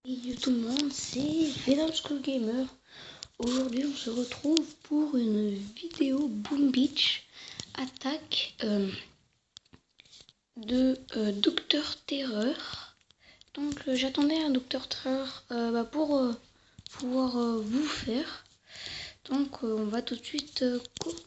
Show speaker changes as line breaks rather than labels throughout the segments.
Salut tout le monde, c'est Venom School Gamer. Aujourd'hui, on se retrouve pour une vidéo Boom Beach attaque de Docteur Terreur. Donc, j'attendais un Docteur Terreur pour pouvoir vous faire. Donc, on va tout de suite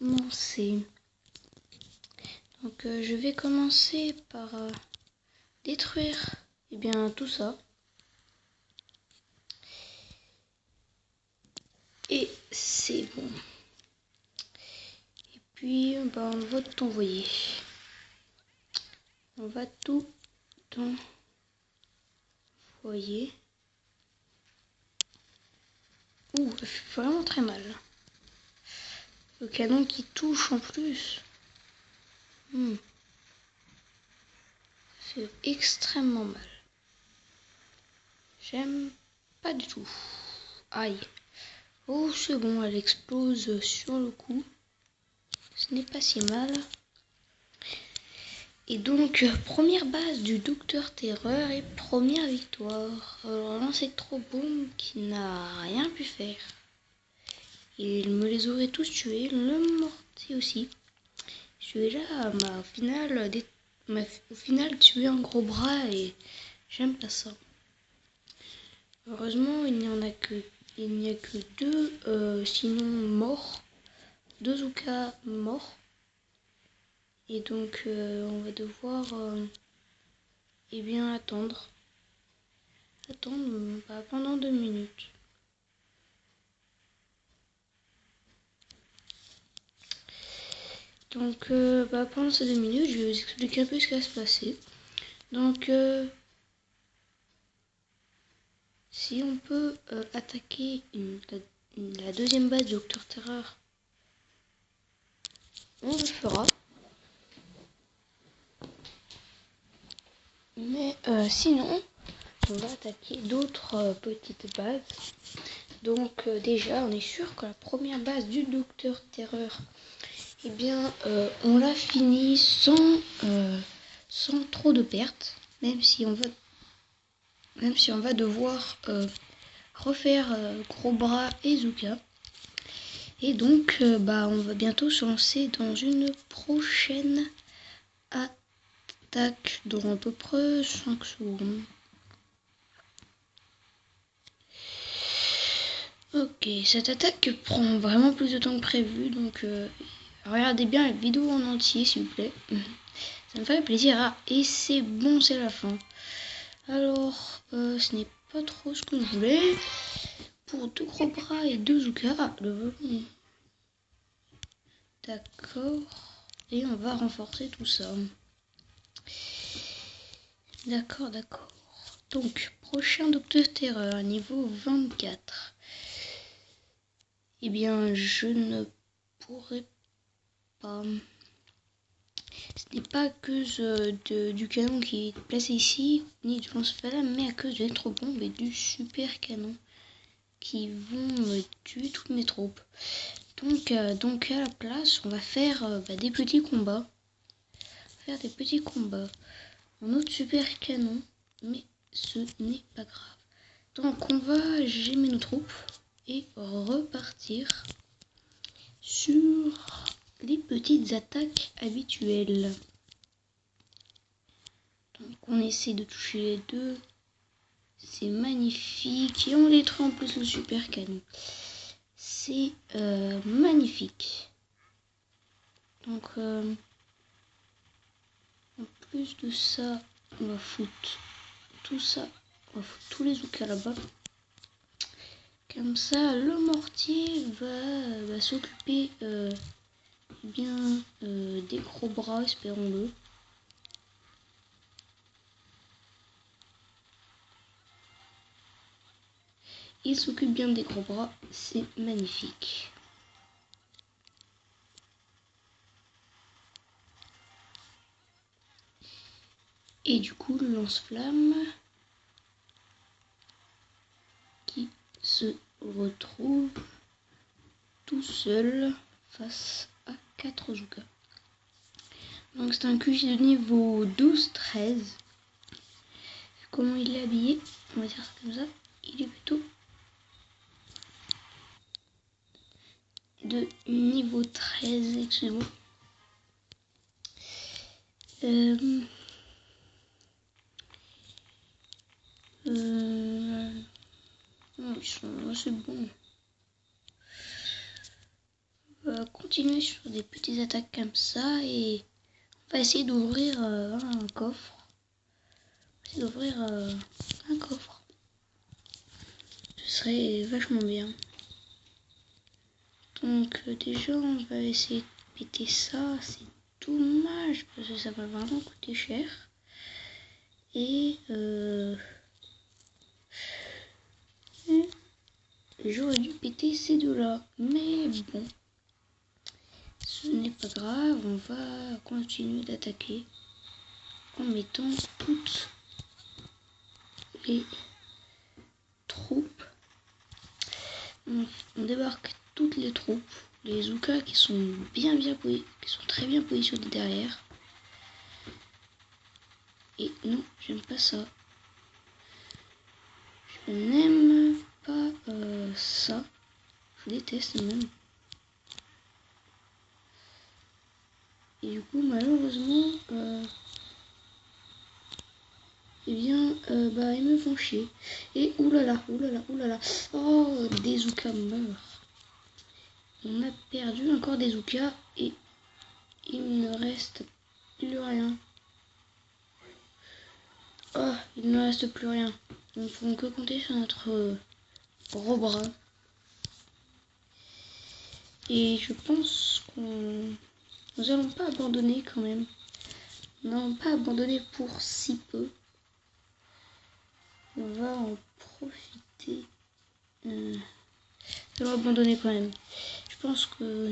commencer. Donc, je vais commencer par détruire tout ça. Et c'est bon. Et puis, on va tout envoyer. On va tout envoyer. Ouh, ça fait vraiment très mal. Le canon qui touche en plus. Ça fait extrêmement mal. J'aime pas du tout. Aïe. Oh, c'est bon, elle explose sur le coup. Ce n'est pas si mal. Et donc, première base du Docteur Terreur et première victoire. Alors là, c'est trop Boom qui n'a rien pu faire. Il me les aurait tous tués, le mortier aussi. Celui-là m'a au final tué un gros bras et j'aime pas ça. Heureusement, il n'y a que deux, sinon morts. 2 Zooka morts. Et donc, on va devoir attendre. Attendre pendant 2 minutes. Donc, pendant ces 2 minutes, je vais vous expliquer un peu ce qui va se passer. Donc, si on peut attaquer la deuxième base du Docteur Terreur, on le fera. Mais sinon, on va attaquer d'autres petites bases. Donc déjà, on est sûr que la première base du Docteur Terreur, on l'a fini sans trop de pertes, même si on va devoir refaire Gros Bras et Zooka. Et donc, on va bientôt se lancer dans une prochaine attaque dans à peu près 5 secondes. Ok, cette attaque prend vraiment plus de temps que prévu, donc regardez bien la vidéo en entier s'il vous plaît. Ça me fait plaisir. Et c'est bon, c'est la fin. Alors, ce n'est pas trop ce que je voulais. Pour 2 Gros Bras et 2 Zooka, le volume. D'accord. Et on va renforcer tout ça. D'accord. Donc, prochain Docteur Terreur, niveau 24. Je ne pourrai pas. Ce n'est pas à cause du canon qui est placé ici, ni du lance-flamme, mais à cause de l'électrobombes et du super canon qui vont tuer toutes mes troupes. Donc à la place, on va faire des petits combats. Un autre super canon, mais ce n'est pas grave. Donc on va gémer nos troupes et repartir sur les petites attaques habituelles. Donc on essaie de toucher les deux. C'est magnifique. Et on détruit en plus le super canon. C'est magnifique. Donc en plus de ça, on va foutre tout ça. On va foutre tous les Zooka là-bas. Comme ça, le mortier va s'occuper des Gros Bras, espérons-le. Il s'occupe bien des Gros Bras, c'est magnifique. Et du coup, le lance-flamme qui se retrouve tout seul face à 4 Zooka. Donc c'est un QG de niveau 12-13. Comment il est habillé, on va dire ça comme ça. il est plutôt de niveau 13, excusez-moi. Non, ils sont assez bons. On va continuer sur des petites attaques comme ça et on va essayer d'ouvrir un coffre. On va essayer d'ouvrir un coffre. Ce serait vachement bien. Donc déjà on va essayer de péter ça. C'est dommage parce que ça va vraiment coûter cher. Et j'aurais dû péter ces deux-là. Mais bon. Ce n'est pas grave, on va continuer d'attaquer en mettant toutes les troupes. On débarque toutes les troupes, les Zoukas qui sont très bien positionnés derrière. Et non, j'aime pas ça. Je n'aime pas ça. Je déteste même. Et du coup, malheureusement, eh bien, ils me font chier. Et oulala, oh, des Zoukas meurent. On a perdu encore des Zoukas et il ne reste plus rien. Oh, il ne reste plus rien. Nous ne pouvons que compter sur notre gros bras. Et je pense qu'on nous allons pas abandonner quand même. Nous n'allons pas abandonner pour si peu. On va en profiter. Nous allons abandonner quand même. Je pense qu'on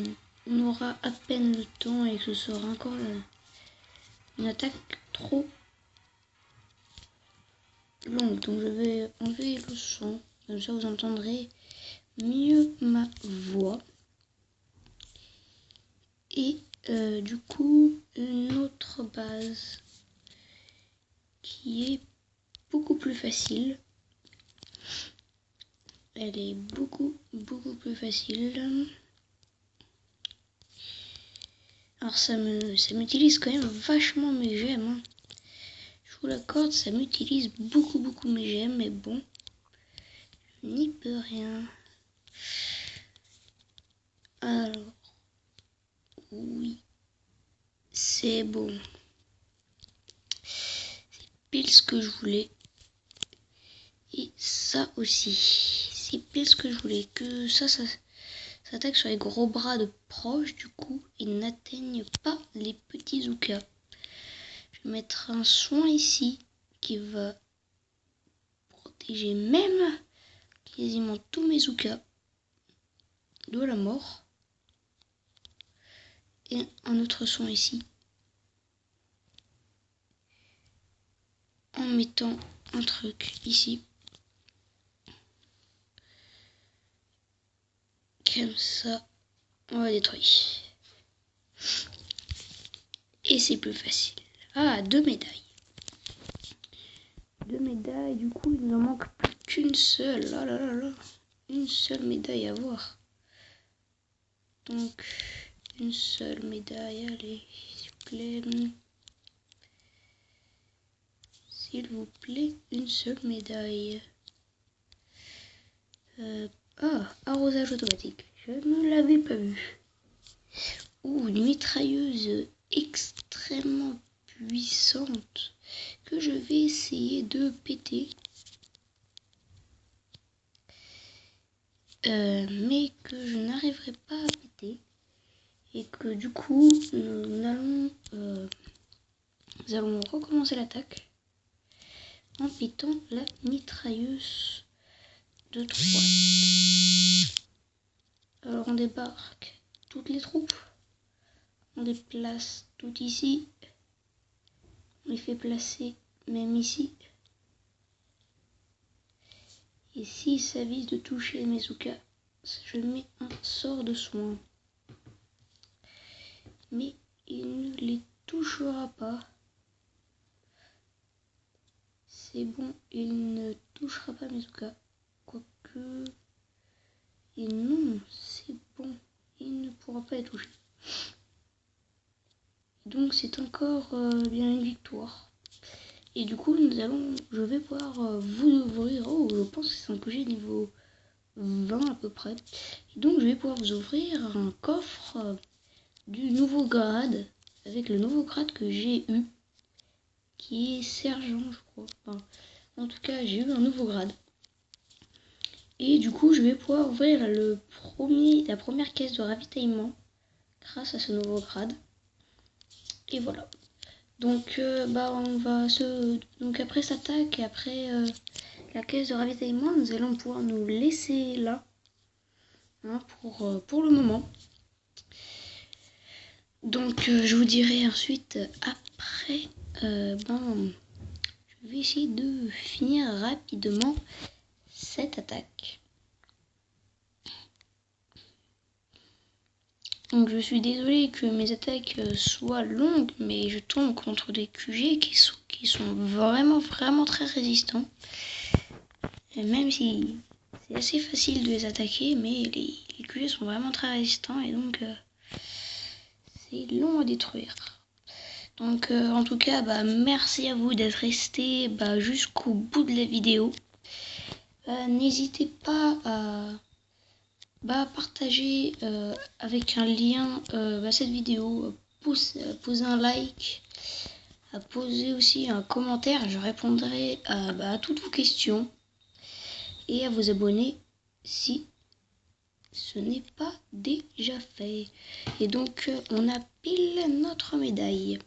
aura à peine le temps et que ce sera encore une attaque trop longue. Donc je vais enlever le son. Comme ça vous entendrez mieux ma voix. Et du coup, une autre base qui est beaucoup plus facile. Elle est beaucoup plus facile. Alors ça m'utilise quand même vachement mes gemmes. Hein. Je vous l'accorde, ça m'utilise beaucoup mes gemmes, mais bon, je n'y peux rien. Alors, oui, c'est bon. C'est pile ce que je voulais. Et ça aussi, c'est pile ce que je voulais. Que ça s'attaque sur les gros bras de proche, du coup, ils n'atteignent pas les petits Zoukas. Je vais mettre un soin ici qui va protéger même quasiment tous mes Zoukas de la mort. Et un autre soin ici. En mettant un truc ici. Comme ça, on va détruire. Et c'est plus facile. Ah, 2 médailles. 2 médailles, du coup, il ne manque plus qu'une seule. Oh là là là. Une seule médaille à voir. Donc, une seule médaille. Allez, s'il vous plaît. S'il vous plaît, une seule médaille. Arrosage automatique. Je ne l'avais pas vu. Ouh, une mitrailleuse extrêmement puissante que je vais essayer de péter. Mais que je n'arriverai pas à péter. Et que du coup, nous allons recommencer l'attaque en pétant la mitrailleuse de 3. Alors on débarque toutes les troupes. On les place toutes ici. On les fait placer même ici. Et s'il s'avise de toucher mes Zoukas, je mets un sort de soin. Mais il ne les touchera pas. C'est bon, il ne touchera pas mes Zoukas. quoique, et non, c'est bon, il ne pourra pas être touché. Donc c'est encore bien une victoire. Et du coup je vais pouvoir vous ouvrir, oh je pense que c'est un QG niveau 20 à peu près. Et donc je vais pouvoir vous ouvrir un coffre du nouveau grade, avec le nouveau grade que j'ai eu, qui est sergent je crois. Enfin, en tout cas j'ai eu un nouveau grade. Et du coup je vais pouvoir ouvrir la première caisse de ravitaillement grâce à ce nouveau grade. Et voilà. Donc on va donc après cette attaque et après la caisse de ravitaillement, nous allons pouvoir nous laisser là hein, pour le moment. Donc je vous dirai ensuite après je vais essayer de finir rapidement cette attaque. Donc je suis désolée que mes attaques soient longues, mais je tombe contre des QG qui sont vraiment très résistants. Et même si c'est assez facile de les attaquer, mais les QG sont vraiment très résistants et donc c'est long à détruire. Donc en tout cas, merci à vous d'être resté jusqu'au bout de la vidéo. N'hésitez pas à partager avec un lien cette vidéo, poser un like, à poser aussi un commentaire, je répondrai à toutes vos questions et à vous abonner si ce n'est pas déjà fait. Et donc on a pile notre médaille.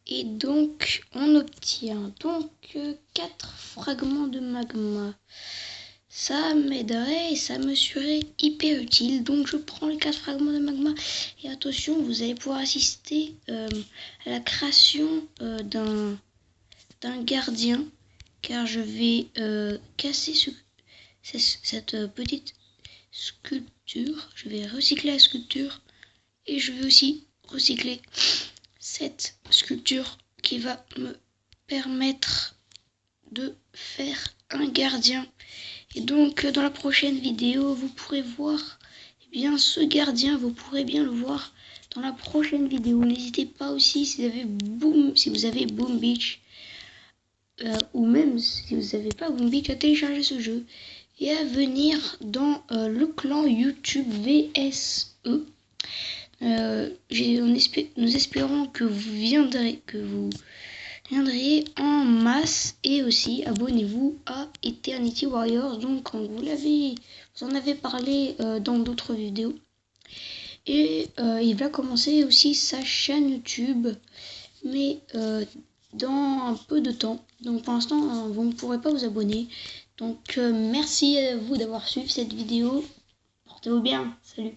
Et donc on obtient donc 4 fragments de magma. Ça m'aiderait et ça me serait hyper utile. Donc je prends les 4 fragments de magma. Et attention, vous allez pouvoir assister à la création d'un gardien. Car je vais casser cette petite sculpture. Je vais recycler la sculpture. Et je vais aussi recycler cette sculpture qui va me permettre de faire un gardien. Et donc dans la prochaine vidéo vous pourrez voir ce gardien, vous pourrez bien le voir dans la prochaine vidéo. N'hésitez pas aussi si vous avez Boom Beach ou même si vous n'avez pas Boom Beach, à télécharger ce jeu et à venir dans le clan YouTube VSE. Nous espérons que vous viendrez en masse et aussi abonnez-vous à Eternity Warriors. Donc vous en avez parlé dans d'autres vidéos et il va commencer aussi sa chaîne YouTube mais dans un peu de temps. Donc pour l'instant vous ne pourrez pas vous abonner. Donc merci à vous d'avoir suivi cette vidéo. Portez-vous bien. Salut.